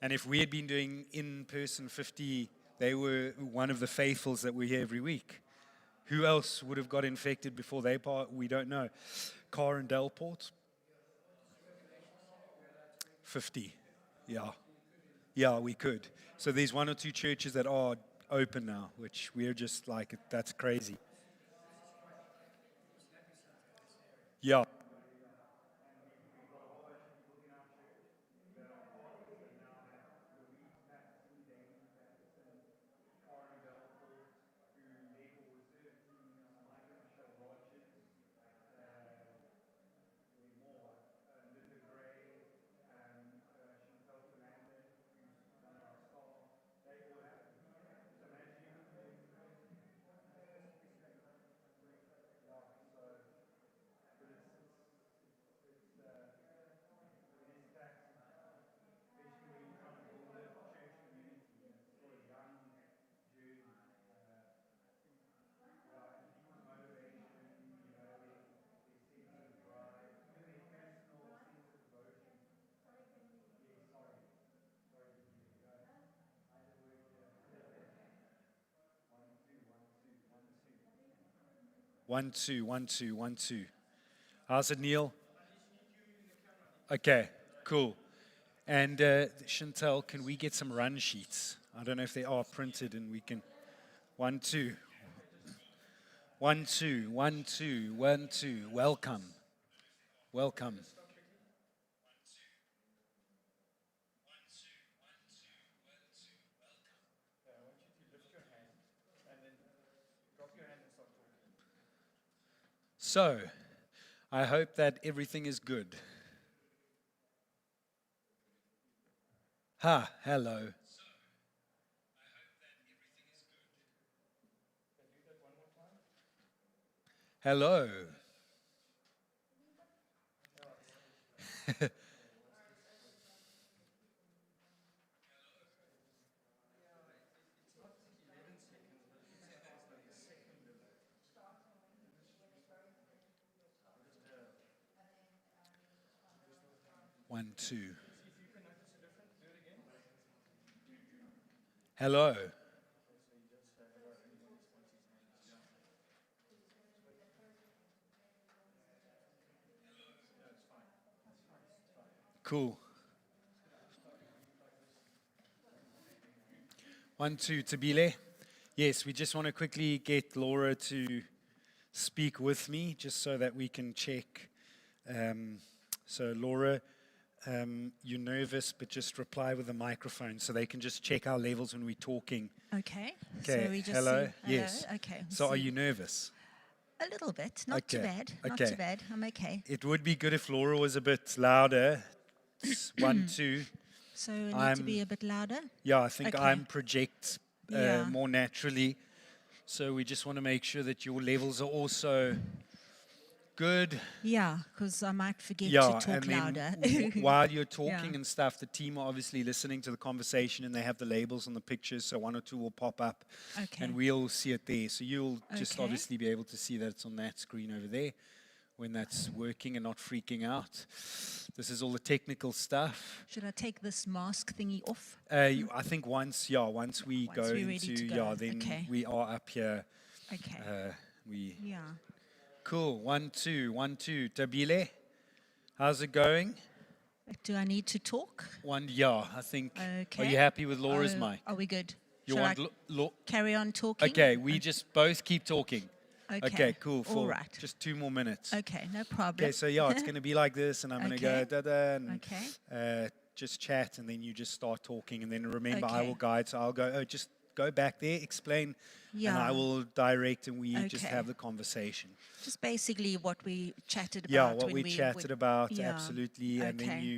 And if we had been doing in-person 50, they were one of the faithfuls that were here every week. Who else would have got infected before they part? We don't know. Car and Delport, 50. Yeah. Yeah, we could. So there's one or two churches that are open now, which we're just like, that's crazy. Yeah. One, two, one, two, one, two. How's it, Neil? Okay, cool. And Chantel, can we get some run sheets? I don't know if they are printed and we can. One, two. One, two, one, two, one, two. Welcome. Welcome. So, I hope that everything is good. Ha, hello. Hello. One, two. Hello. Cool. One, two, Tabile. Yes, we just want to quickly get Laura to speak with me just so that we can check. So, Laura, you're nervous, but just reply with a microphone so they can just check our levels when we're talking. Okay. Okay, So we just hello? see, Yes. Okay. So, are you nervous? A little bit. Not too Okay, bad. Not okay. too bad. I'm okay. It would be good if Laura was a bit louder. One, two. So I need to be a bit louder. Yeah, I think Okay. I'm project Yeah. more naturally. So we just want to make sure that your levels are also good. Yeah, because I might forget Yeah, to and talk then louder. while you're talking Yeah. and stuff, the team are obviously listening to the conversation and they have the labels on the pictures, so one or two will pop up Okay. and we'll see it there. So you'll just Okay. obviously be able to see that it's on that screen over there when that's working and not freaking out. This is all the technical stuff. Should I take this mask thingy off? I think once we Once go we're ready into, to go. then Okay. we are up here. Okay. Yeah. Cool. One, two, one, two. Tabile, how's it going? Do I need to talk? I think. Are Okay. you happy with Laura's Oh, mic? are we good? You Shall want I carry on talking? Okay, we just both keep talking. Okay. Okay, cool. All For right. just 2 more minutes. Okay, no problem. Okay, so it's going to be like this, and I'm going to go Okay. da-da, and Okay. just chat, and then you just start talking, and then remember I Okay. will guide, so I'll go, just go back there, explain, and I Yeah. will direct, and we just Okay. have the conversation. Just basically what we chatted about. Yeah, what when we chatted about, yeah. absolutely, and then Okay.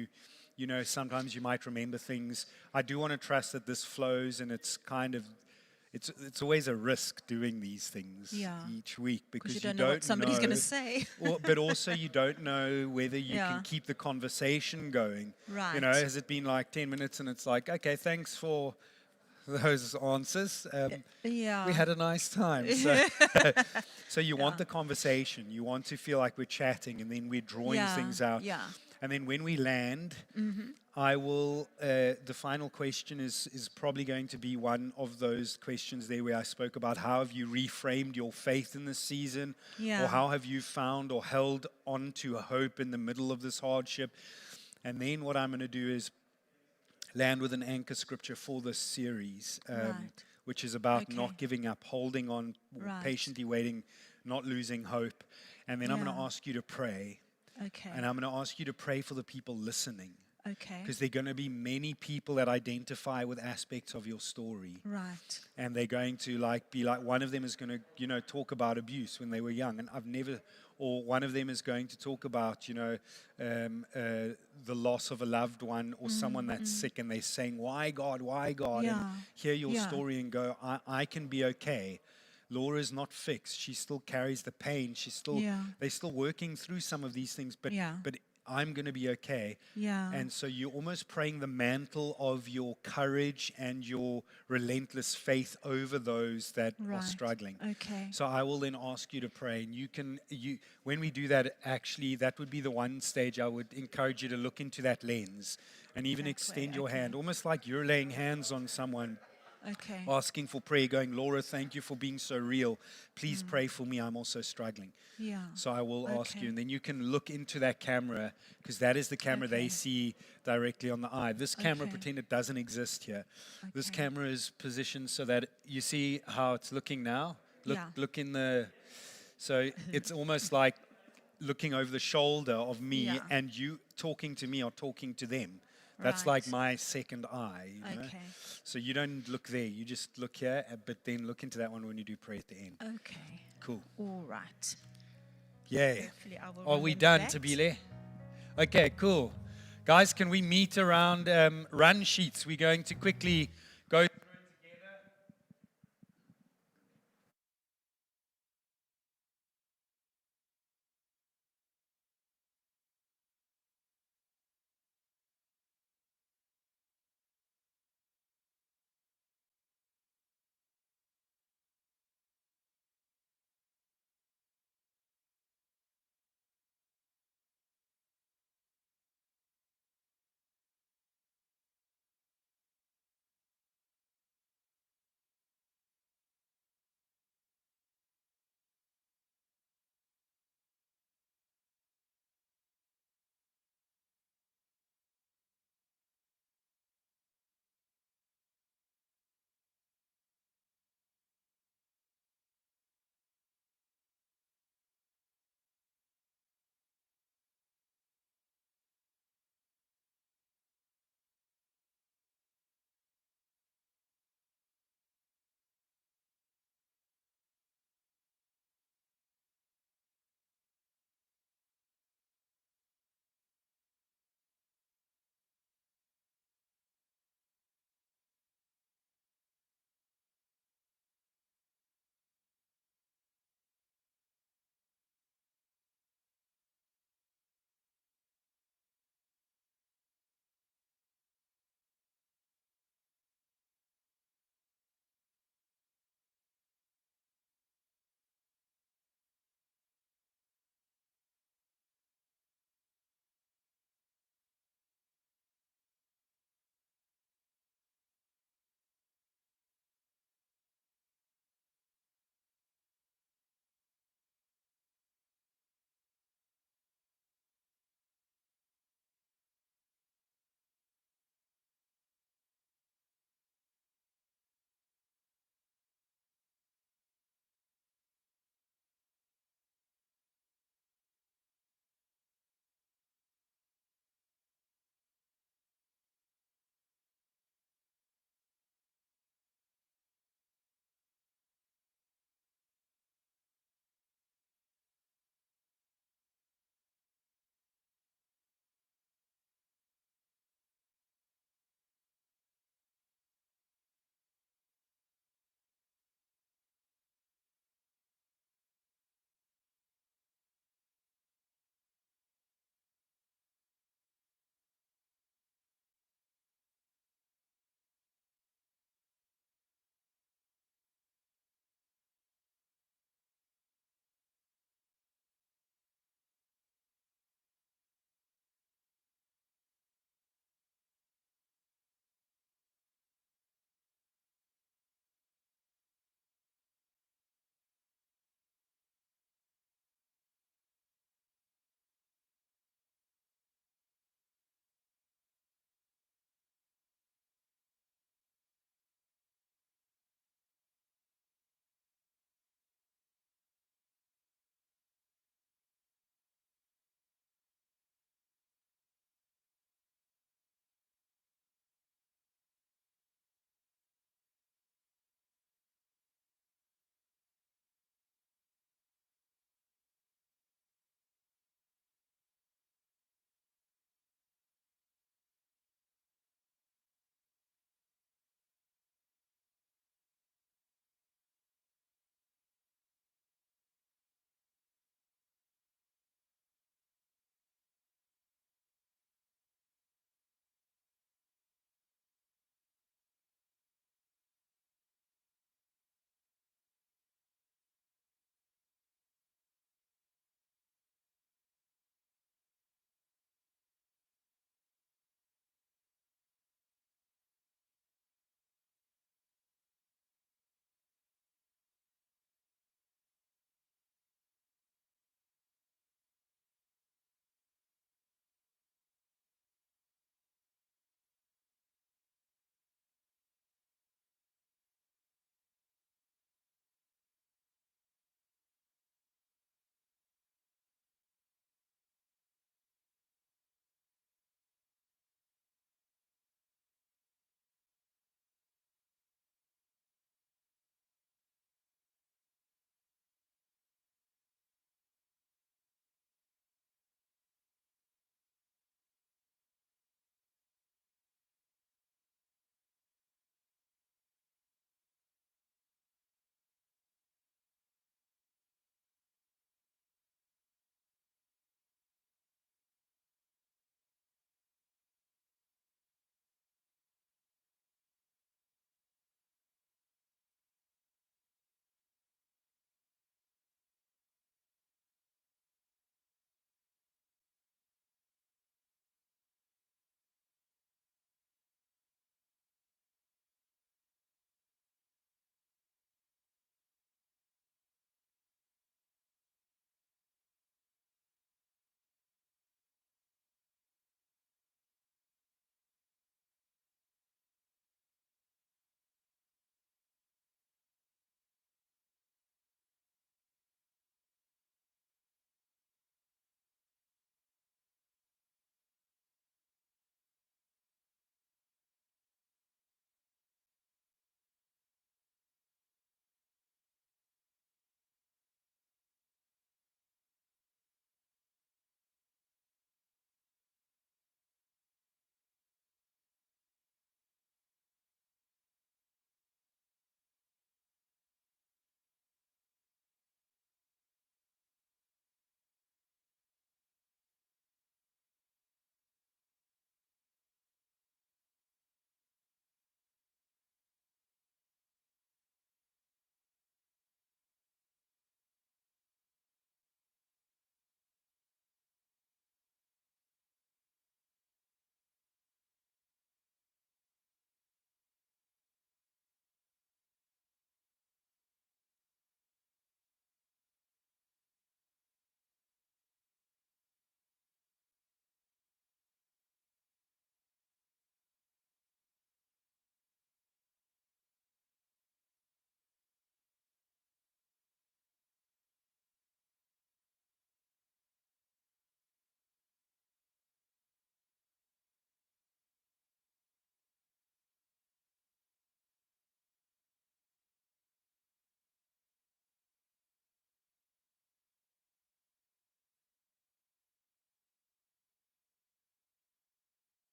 you know, sometimes you might remember things. I do want to trust that this flows, and it's kind of, it's always a risk doing these things Yeah. each week because you don't know what somebody's going to say. but also you don't know whether you Yeah. can keep the conversation going. You Right. know, has it been like 10 minutes and it's like, okay, thanks for those answers. Yeah. We had a nice time. So, so you want Yeah. the conversation. You want to feel like we're chatting and then we're drawing Yeah, things out. yeah. And then when we land, I will, the final question is probably going to be one of those questions there where I spoke about how have you reframed your faith in this season? Yeah. Or how have you found or held on to a hope in the middle of this hardship? And then what I'm going to do is land with an anchor scripture for this series, Right. which is about Okay. not giving up, holding on, Right. patiently waiting, not losing hope. And then I'm going to Yeah. ask you to pray. Okay. And I'm going to ask you to pray for the people listening. Okay. Because there are going to be many people that identify with aspects of your story. Right. And they're going to be like, one of them is going to, talk about abuse when they were young. And I've never, or one of them is going to talk about, the loss of a loved one or someone that's sick. And they're saying, why God, why God? Yeah. And hear your Yeah. story and go, I can be okay. Laura's not fixed. She still carries the pain. They're still working through some of these things, but Yeah. I'm going to be okay. Yeah. And so you're almost praying the mantle of your courage and your relentless faith over those that are Right. struggling. Okay. So I will then ask you to pray, and when we do that, actually, that would be the one stage I would encourage you to look into that lens and even That extend way, your okay. hand, almost like you're laying hands on someone, Okay. asking for prayer, going, Laura, thank you for being so real. Please pray for me. I'm also struggling. Yeah. So I will ask Okay. you, and then you can look into that camera, because that is the camera they Okay. see directly on the eye. This camera, Okay. pretend it doesn't exist here. This Okay. camera is positioned so that you see how it's looking now. Yeah. Look in the. So it's almost like looking over the shoulder of me, Yeah. and you talking to me or talking to them. That's like Right. my second eye. You know? Okay. So you don't look there. You just look here, but then look into that one when you do pray at the end. Okay. Cool. All right. Yeah. Hopefully I will Are we remember done, that. Tabile? Okay, cool. Guys, can we meet around run sheets? We're going to quickly go